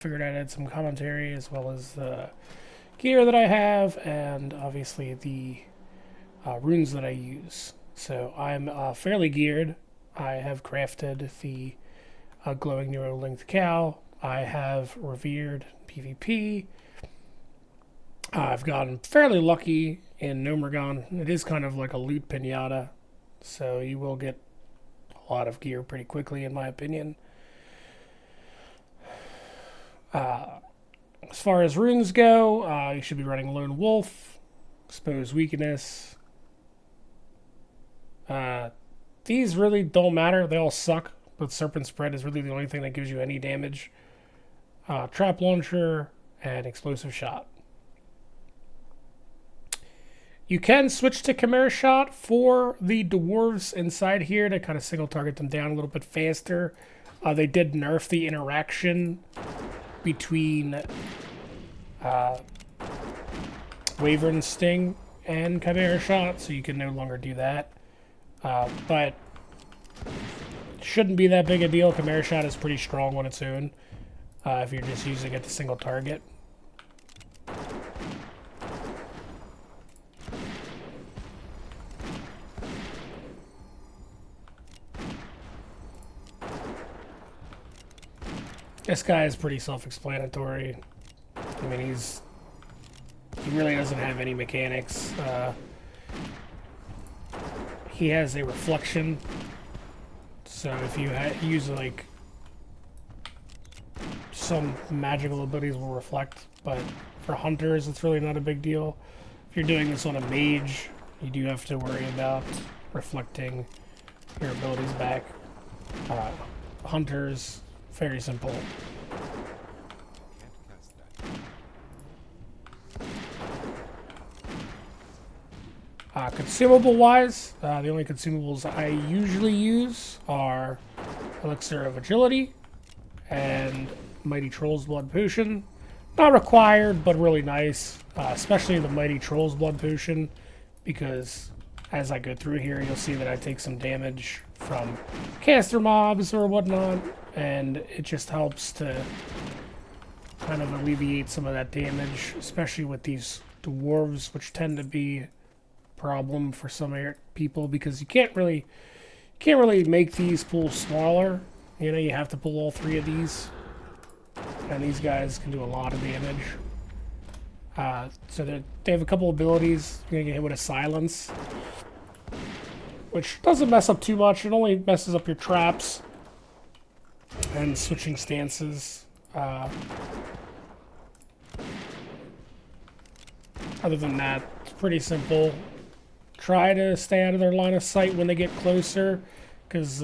figured I'd add some commentary as well as the gear that I have and obviously the runes that I use. So I'm fairly geared. I have crafted the glowing neuro-linked cow. I have revered PvP. I've gotten fairly lucky in Nomergon. It is kind of like a loot pinata, so you will get a lot of gear pretty quickly, in my opinion. As far as runes go, you should be running Lone Wolf, Expose Weakness. These really don't matter. They all suck, but Serpent Spread is really the only thing that gives you any damage. Trap Launcher and Explosive Shot. You can switch to Chimera Shot for the dwarves inside here to kind of single target them down a little bit faster. They did nerf the interaction between Wyvern Sting and Chimera Shot, so you can no longer do that. But shouldn't be that big a deal. Chimera Shot is pretty strong on its own if you're just using it to single target. This guy is pretty self-explanatory. I mean, he really doesn't have any mechanics. He has a reflection, so if you use like some magical abilities will reflect, but for hunters it's really not a big deal. If you're doing this on a mage, you do have to worry about reflecting your abilities back. Hunters, very simple. Consumable-wise, the only consumables I usually use are Elixir of Agility and Mighty Troll's Blood Potion. Not required, but really nice, especially the Mighty Troll's Blood Potion, because as I go through here, you'll see that I take some damage from caster mobs or whatnot, and it just helps to kind of alleviate some of that damage, especially with these dwarves, which tend to be problem for some people because you can't really make these pools smaller. You know, you have to pull all three of these, and these guys can do a lot of damage. So they have a couple abilities. You're gonna get hit with a silence, which doesn't mess up too much. It only messes up your traps and switching stances. Other than that, it's pretty simple. Try to stay out of their line of sight when they get closer, because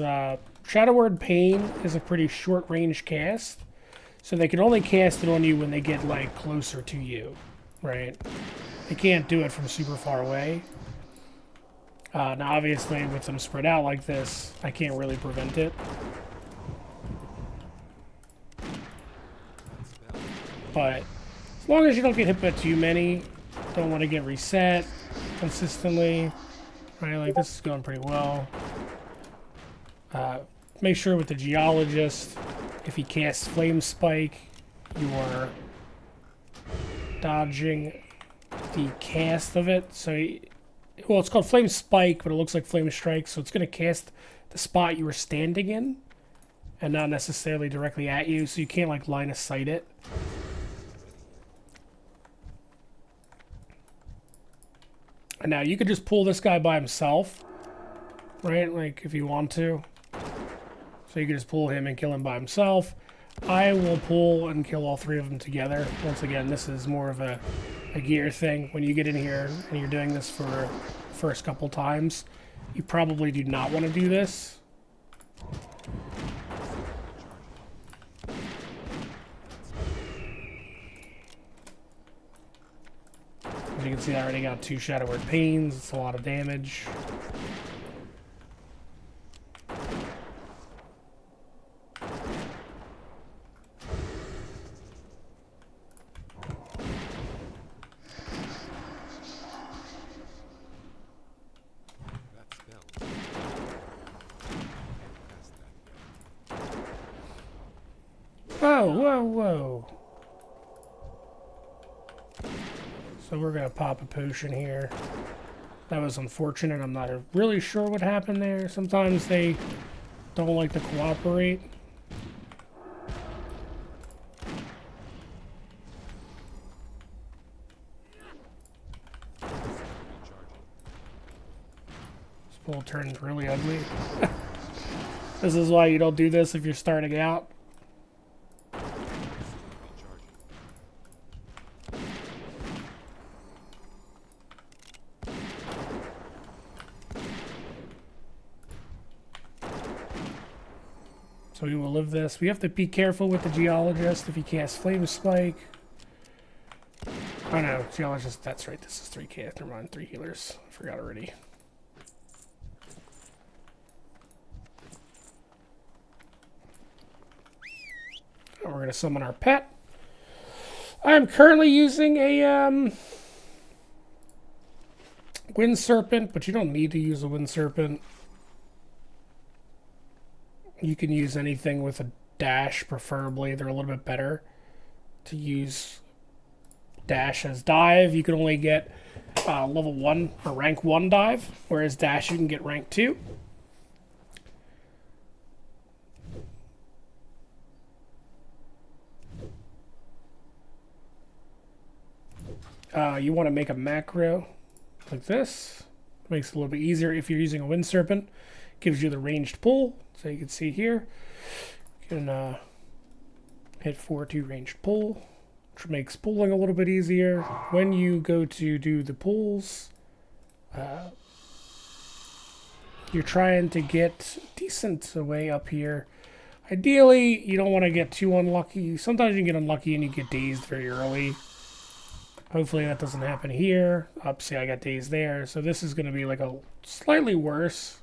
Shadow Word Pain is a pretty short-range cast, so they can only cast it on you when they get like closer to you, right? They can't do it from super far away. Now, obviously, with them spread out like this, I can't really prevent it. But as long as you don't get hit by too many, don't want to get reset consistently, right? Like this is going pretty well. Make sure with the Geologist, if he casts Flame Spike, you're dodging the cast of it. So, well, it's called Flame Spike, but it looks like Flame Strike, so it's going to cast the spot you were standing in, and not necessarily directly at you, so you can't like line of sight it. And now you could just pull this guy by himself, right? Like if you want to. So you can just pull him and kill him by himself. I will pull and kill all three of them together. Once again, this is more of a gear thing. When you get in here and you're doing this for the first couple times, you probably do not want to do this. As you can see, I already got 2 Shadow Word Pains. It's a lot of damage. Whoa, whoa, whoa. So we're gonna pop a potion here. That was unfortunate. I'm not really sure what happened there. Sometimes they don't like to cooperate. This pool turned really ugly. This is why you don't do this if you're starting out. So we will live this. We have to be careful with the Geologist if he casts Flame Spike. Oh no, Geologist, that's right, this is 3 cast. Never mind, 3 healers. I forgot already. And we're going to summon our pet. I'm currently using a Wind Serpent, but you don't need to use a Wind Serpent. You can use anything with a dash, preferably. They're a little bit better to use dash as dive. You can only get level 1 or rank 1 dive, whereas dash you can get rank 2. You want to make a macro like this. Makes it a little bit easier if you're using a Wind Serpent. Gives you the ranged pull. So you can see here, you can hit 4-2 ranged pull, which makes pulling a little bit easier. When you go to do the pulls, you're trying to get decent way up here. Ideally, you don't want to get too unlucky. Sometimes you can get unlucky and you get dazed very early. Hopefully that doesn't happen here. See, I got dazed there. So this is going to be like a slightly worse.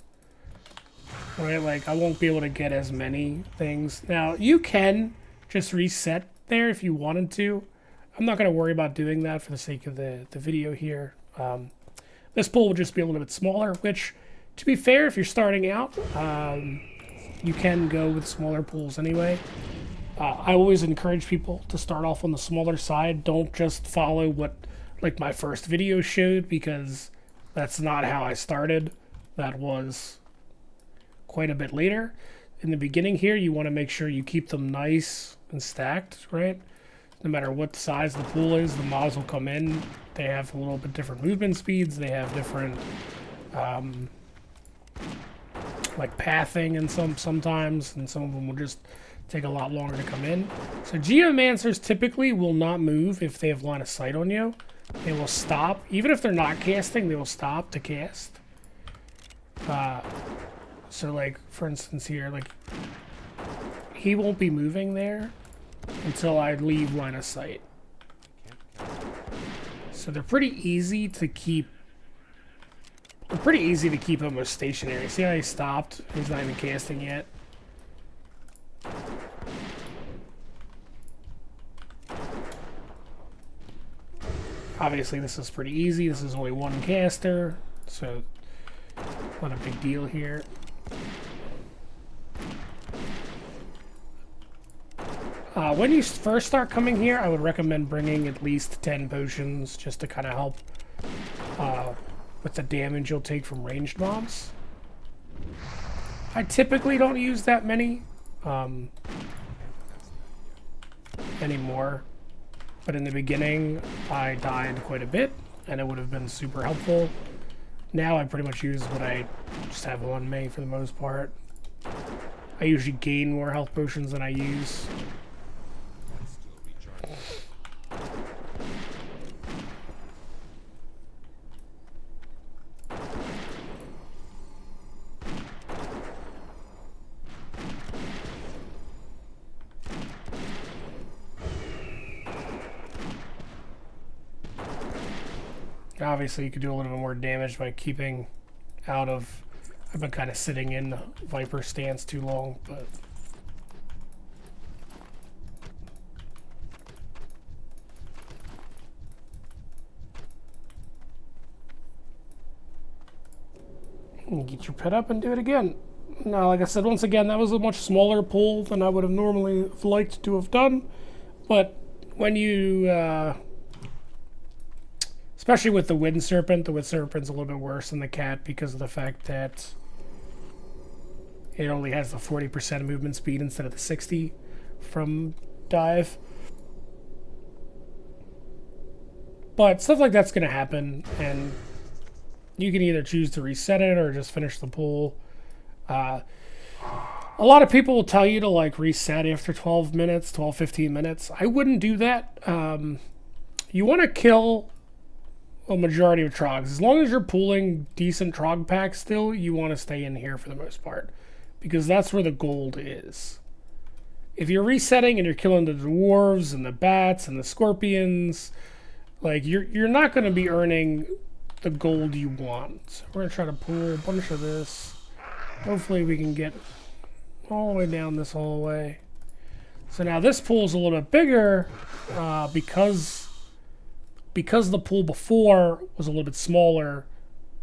Right, like I won't be able to get as many things. Now, you can just reset there if you wanted to. I'm not going to worry about doing that for the sake of the video here. This pool will just be a little bit smaller, which, to be fair, if you're starting out, you can go with smaller pools anyway. I always encourage people to start off on the smaller side. Don't just follow what, like, my first video showed, because that's not how I started. That was quite a bit later. In the beginning here, you want to make sure you keep them nice and stacked, right? No matter what size the pool is, the mobs will come in. They have a little bit different movement speeds. They have different, like pathing and sometimes, and some of them will just take a lot longer to come in. So Geomancers typically will not move if they have line of sight on you. They will stop. Even if they're not casting, they will stop to cast. So, like, for instance here, like, he won't be moving there until I leave line of sight. So they're pretty easy to keep. They're pretty easy to keep almost stationary. See how he stopped? He's not even casting yet. Obviously, this is pretty easy. This is only 1 caster, so not a big deal here. When you first start coming here, I would recommend bringing at least 10 potions just to kind of help with the damage you'll take from ranged mobs. I typically don't use that many anymore, but in the beginning I died quite a bit and it would have been super helpful. Now I pretty much use what I just have on me for the most part. I usually gain more health potions than I use. Obviously, you could do a little bit more damage by keeping out of... I've been kind of sitting in Viper stance too long, but... Get your pet up and do it again. Now, like I said, once again, that was a much smaller pull than I would have normally liked to have done. But when you Especially with the Wind Serpent. The Wind Serpent's a little bit worse than the Cat because of the fact that it only has the 40% movement speed instead of the 60 from dive. But stuff like that's going to happen, and you can either choose to reset it or just finish the pool. A lot of people will tell you to like reset after 12 minutes, 12, 15 minutes. I wouldn't do that. You want to kill a majority of trogs. As long as you're pulling decent trog packs still, you want to stay in here for the most part, because that's where the gold is. If you're resetting and you're killing the dwarves and the bats and the scorpions, like you're not going to be earning the gold you want. So we're going to try to pull a bunch of this. Hopefully we can get all the way down this hallway. So now this pool's a little bit bigger because the pool before was a little bit smaller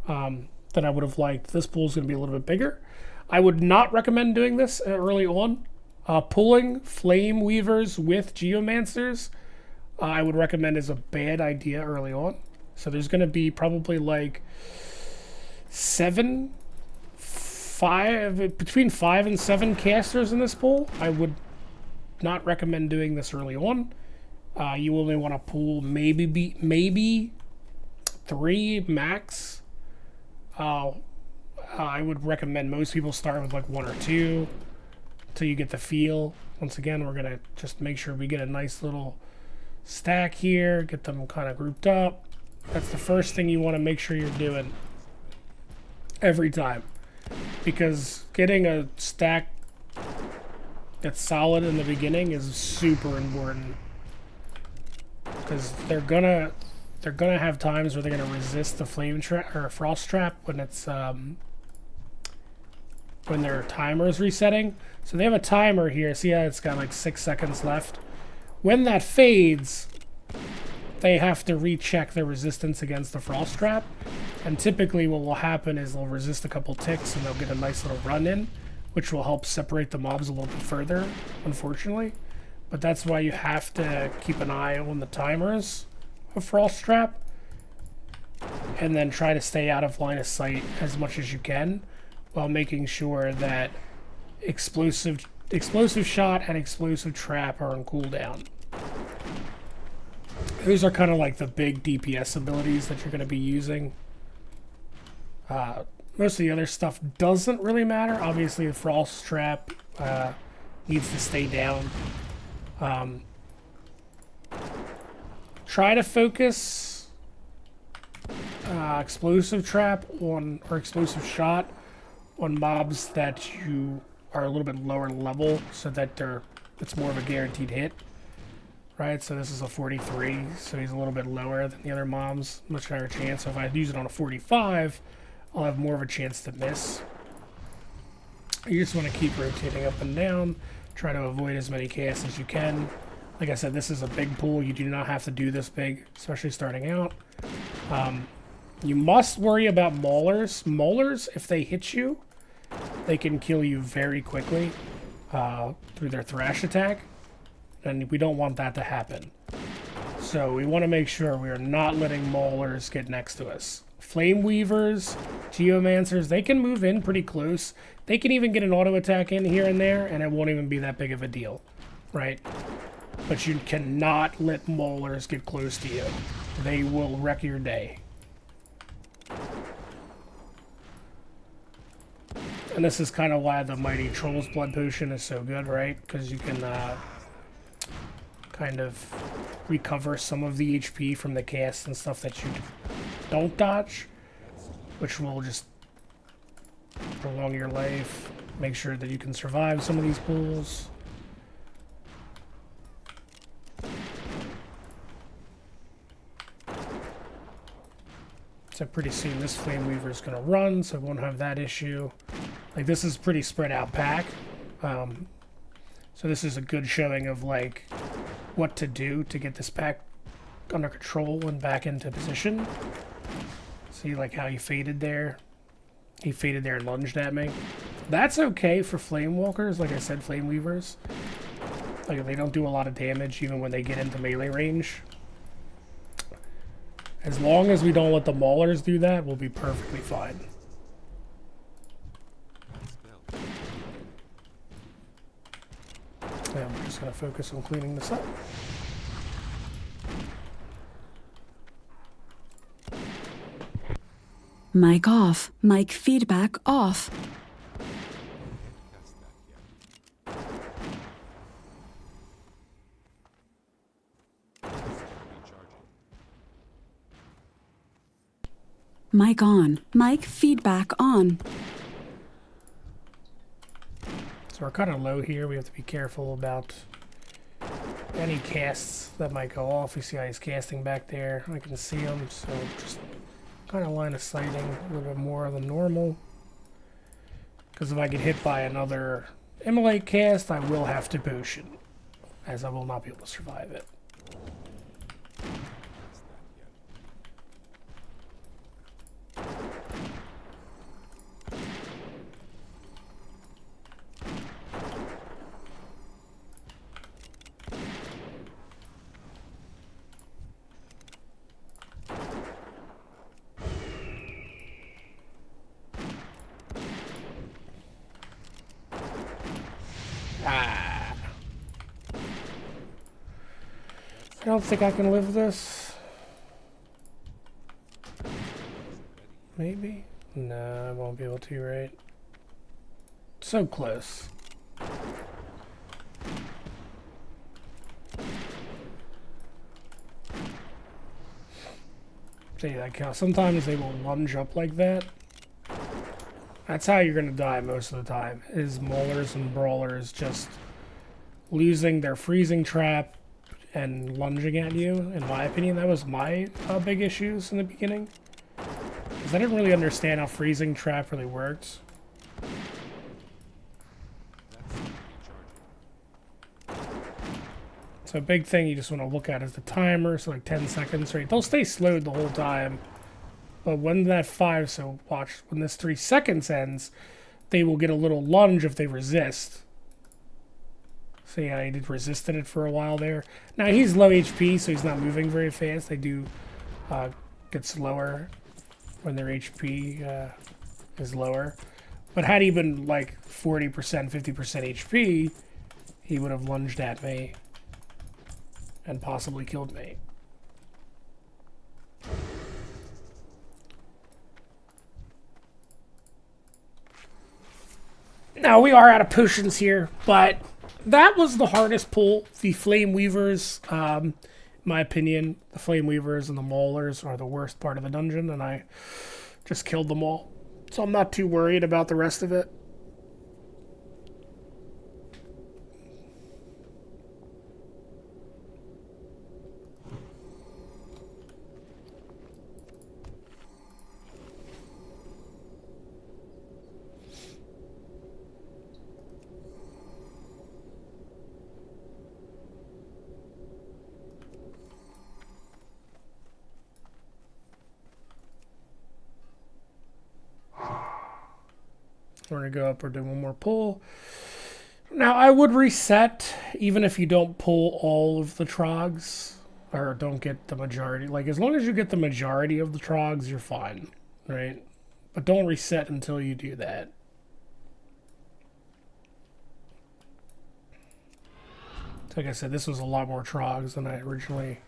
than I would have liked. This pool's going to be a little bit bigger. I would not recommend doing this early on. Pulling flame weavers with geomancers, I would recommend is a bad idea early on. So there's going to be probably like between 5 and 7 casters in this pool. I would not recommend doing this early on. You only want to pool maybe 3 max. I would recommend most people start with like 1 or 2 until you get the feel. Once again, we're going to just make sure we get a nice little stack here, get them kind of grouped up. That's the first thing you want to make sure you're doing every time, because getting a stack that's solid in the beginning is super important, because they're gonna have times where they're gonna resist the flame trap or frost trap when it's when their timer is resetting. So they have a timer here. See how it's got like 6 seconds left. When that fades, they have to recheck their resistance against the frost trap. And typically what will happen is they'll resist a couple ticks and they'll get a nice little run in, which will help separate the mobs a little bit further, unfortunately. But that's why you have to keep an eye on the timers of frost trap and then try to stay out of line of sight as much as you can, while making sure that explosive shot and explosive trap are on cooldown. Those are kind of like the big DPS abilities that you're going to be using. Most of the other stuff doesn't really matter. Obviously, the frost trap needs to stay down. Try to focus explosive trap on, or explosive shot on mobs that you are a little bit lower level, so that it's more of a guaranteed hit. Right, so this is a 43, so he's a little bit lower than the other mobs, much higher chance. So if I use it on a 45, I'll have more of a chance to miss. You just want to keep rotating up and down, try to avoid as many casts as you can. Like I said, this is a big pool. You do not have to do this big, especially starting out. You must worry about maulers. Maulers, if they hit you, they can kill you very quickly through their thrash attack. And we don't want that to happen. So we want to make sure we are not letting maulers get next to us. Flame weavers, geomancers, they can move in pretty close. They can even get an auto attack in here and there, and it won't even be that big of a deal, right? But you cannot let maulers get close to you. They will wreck your day. And this is kind of why the Mighty Troll's Blood Potion is so good, right? Because you can kind of recover some of the HP from the casts and stuff that you don't dodge, which will just prolong your life, make sure that you can survive some of these pools. So pretty soon this Flame Weaver is going to run, so we won't have that issue. Like, this is a pretty spread out pack. So this is a good showing of like what to do to get this pack under control and back into position. See like how he faded there? He faded there and lunged at me. That's okay for Flame Walkers, like I said, Flame Weavers. Like, they don't do a lot of damage even when they get into melee range. As long as we don't let the maulers do that, we'll be perfectly fine. Yeah, we're just going to focus on cleaning this up. Mic off. Mic feedback off. Mic on. Mic feedback on. So we're kind of low here. We have to be careful about any casts that might go off. You see how he's casting back there. I can see him, so just kind of line of sighting a little bit more than normal. Because if I get hit by another immolate cast, I will have to potion, as I will not be able to survive it. I don't think I can live this. Maybe? No, I won't be able to, right? So close. See, like how sometimes they will lunge up like that. That's how you're gonna die most of the time, is maulers and brawlers just losing their freezing trap and lunging at you. In my opinion, that was my big issues in the beginning, because I didn't really understand how freezing trap really worked. So a big thing you just want to look at is the timer, so like 10 seconds, right? They'll stay slowed the whole time, but when that 5, so watch, when this 3 seconds ends, they will get a little lunge if they resist. So yeah, I did resisted it for a while there. Now he's low HP, so he's not moving very fast. They do get slower when their HP is lower. But had he been like 40%, 50% HP, he would have lunged at me and possibly killed me. Now we are out of potions here, but that was the hardest pull. The Flame Weavers, in my opinion, the Flame Weavers and the Maulers are the worst part of the dungeon, and I just killed them all. So I'm not too worried about the rest of it. We're going to go up or do one more pull. Now, I would reset, even if you don't pull all of the trogs, or don't get the majority. Like, as long as you get the majority of the trogs, you're fine, right? But don't reset until you do that. Like I said, this was a lot more trogs than I originally...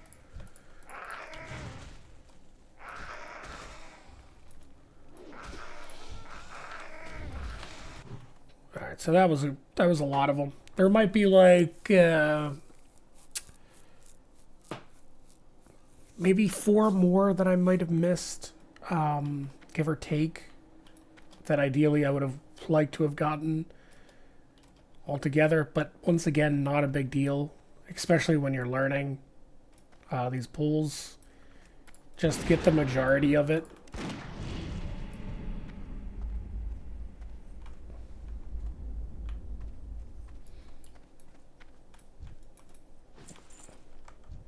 Alright, so that was a lot of them. There might be like maybe 4 more that I might have missed, give or take, that ideally I would have liked to have gotten altogether. But once again, not a big deal, especially when you're learning these pulls. Just get the majority of it.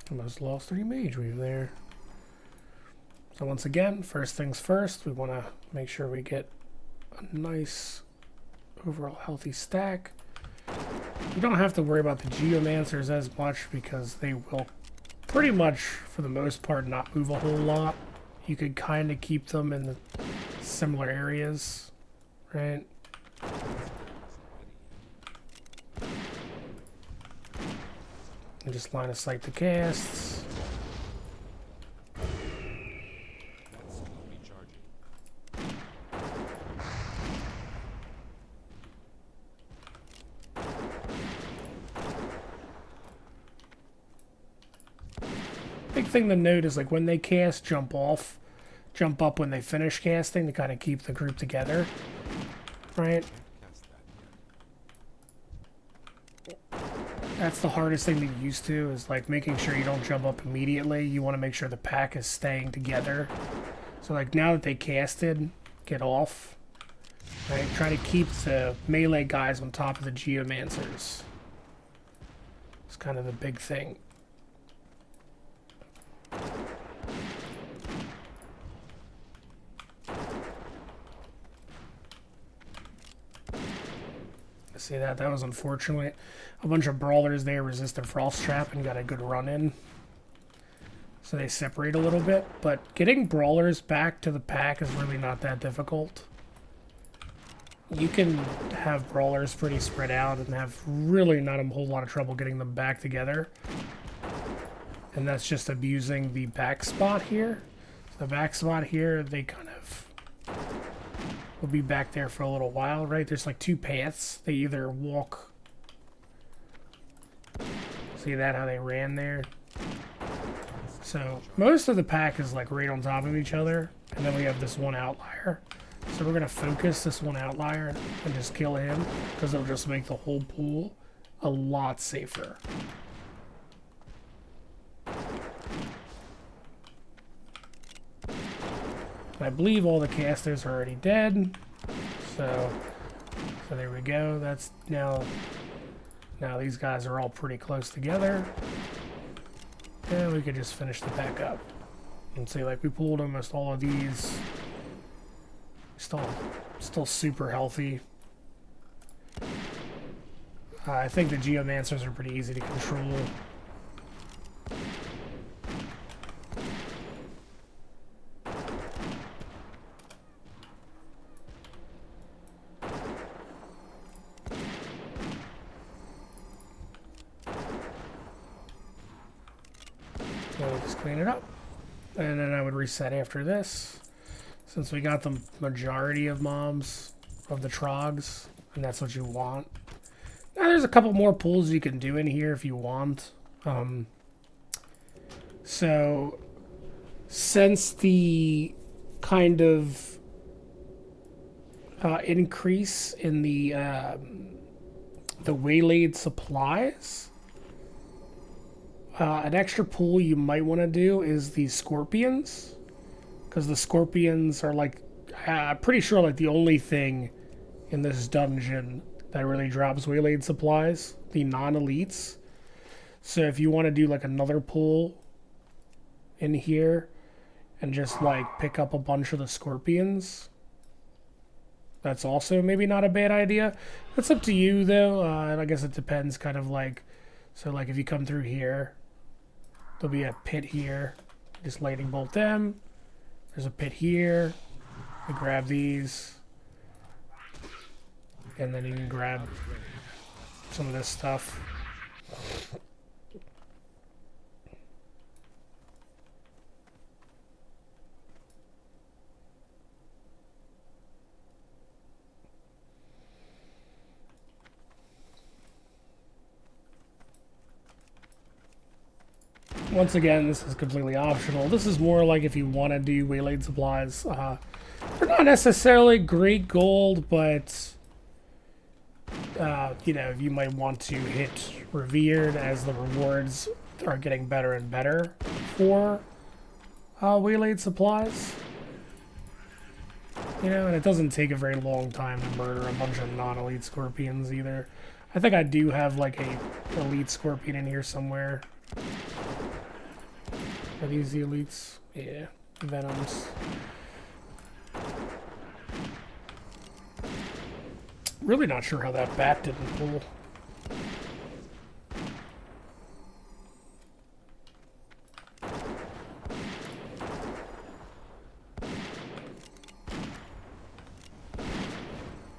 Almost lost 3 mage weave there. So once again, first things first, we want to make sure we get a nice overall healthy stack. You don't have to worry about the geomancers as much because they will pretty much, for the most part, not move a whole lot. You could kind of keep them in the similar areas, right? And just line of sight the casts. Big thing to note is like when they cast, jump off, jump up when they finish casting to kind of keep the group together, right? That's the hardest thing to get used to, is like making sure you don't jump up immediately. You want to make sure the pack is staying together. So like now that they casted, get off. Right? Try to keep the melee guys on top of the geomancers. It's kind of the big thing. See that? That was unfortunate. A bunch of brawlers there resisted Frost Trap and got a good run in. So they separate a little bit. But getting brawlers back to the pack is really not that difficult. You can have brawlers pretty spread out and have really not a whole lot of trouble getting them back together. And that's just abusing the back spot here. So the back spot here, they kind of will be back there for a little while, right? There's like two paths. They either walk... See that, how they ran there? So most of the pack is like right on top of each other. And then we have this one outlier. So we're going to focus this one outlier and just kill him, because it'll just make the whole pool a lot safer. I believe all the casters are already dead. So there we go. That's now these guys are all pretty close together. And we could just finish the pack up. And see, like, we pulled almost all of these. Still super healthy. I think the Geomancers are pretty easy to control. Now we just clean it up. And then I would reset after this, since we got the majority of mobs of the trogs, and that's what you want. Now there's a couple more pulls you can do in here if you want. So since the kind of increase in the waylaid supplies, an extra pull you might want to do is the scorpions, because the scorpions are like, pretty sure like the only thing in this dungeon that really drops waylaid supplies, the non-elites. So if you want to do like another pull in here and just like pick up a bunch of the scorpions, that's also maybe not a bad idea. That's up to you though. And I guess it depends, kind of like, so like if you come through here, there'll be a pit here. Just lightning bolt them. There's a pit here. We grab these. And then you can grab some of this stuff. Once again, this is completely optional. This is more like if you want to do waylaid supplies. They're not necessarily great gold, but you know, you might want to hit revered as the rewards are getting better and better for waylaid supplies. You know, and it doesn't take a very long time to murder a bunch of non-elite scorpions either. I think I do have like a elite scorpion in here somewhere. Are these the elites? Yeah, venoms. Really not sure how that bat didn't pull.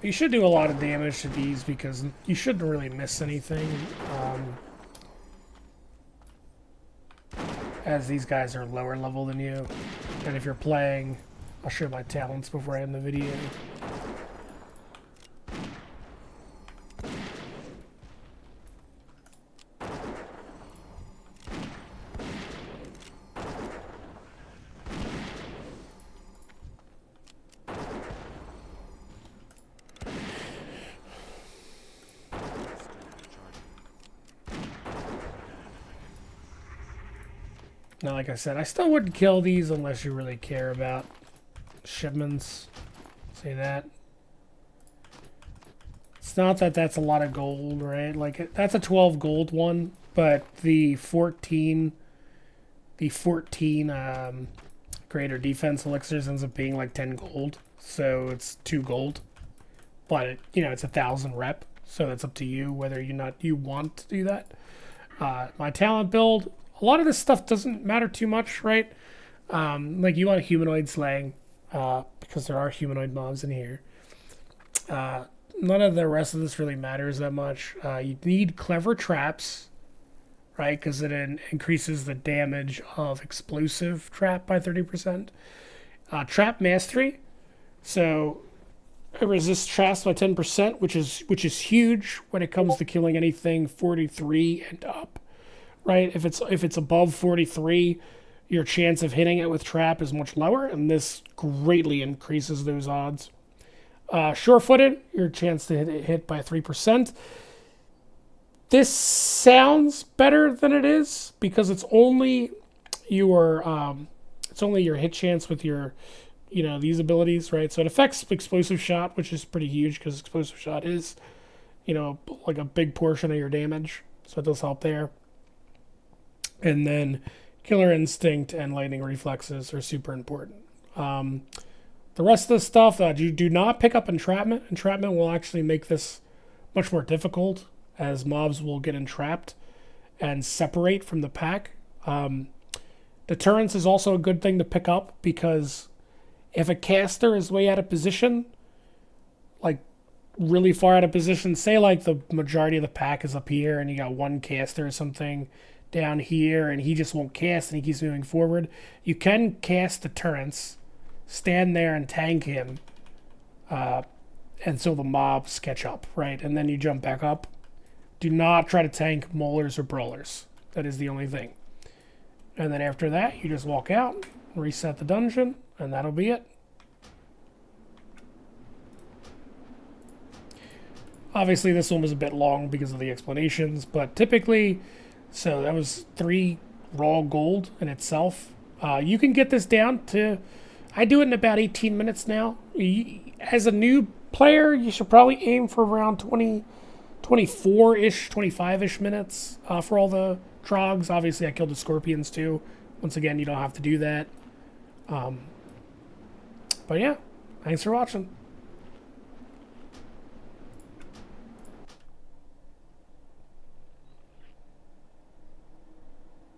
You should do a lot of damage to these because you shouldn't really miss anything. As these guys are lower level than you. And if you're playing, I'll show my talents before I end the video. Now, like I said, I still wouldn't kill these unless you really care about shipments. Say that. It's not that that's a lot of gold, right? Like, that's a 12 gold one, but the 14 greater defense elixirs ends up being like 10 gold. So it's 2 gold. But, you know, it's 1,000 rep. So that's up to you whether you want to do that. My talent build, a lot of this stuff doesn't matter too much, right? Like you want humanoid slaying, because there are humanoid mobs in here. None of the rest of this really matters that much. You need clever traps, right? Because it increases the damage of explosive trap by 30%. Trap mastery, so it resists traps by 10%, which is huge when it comes to killing anything 43 and up. Right, if it's above 43, your chance of hitting it with trap is much lower, and this greatly increases those odds. Sure-footed, your chance to hit by 3%. This sounds better than it is because it's only your hit chance with your, these abilities, right? So it affects explosive shot, which is pretty huge because explosive shot is, like a big portion of your damage, so it does help there. And then killer instinct and lightning reflexes are super important. The rest of the stuff, you do not pick up entrapment. Entrapment will actually make this much more difficult as mobs will get entrapped and separate from the pack. Deterrence is also a good thing to pick up because if a caster is way out of position, like really far out of position, say like the majority of the pack is up here and you got one caster or something down here and he just won't cast and he keeps moving forward, you can cast deterrence, stand there and tank him until the mobs catch up, right? And then you jump back up. Do not try to tank molars or brawlers. That is the only thing. And then after that, you just walk out, reset the dungeon, and that'll be it. Obviously, this one was a bit long because of the explanations, but typically, so that was 3 raw gold in itself. You can get this down to, I do it in about 18 minutes now. As a new player, you should probably aim for around 24-ish, 25-ish minutes for all the trogs. Obviously, I killed the scorpions too. Once again, you don't have to do that. But yeah, thanks for watching.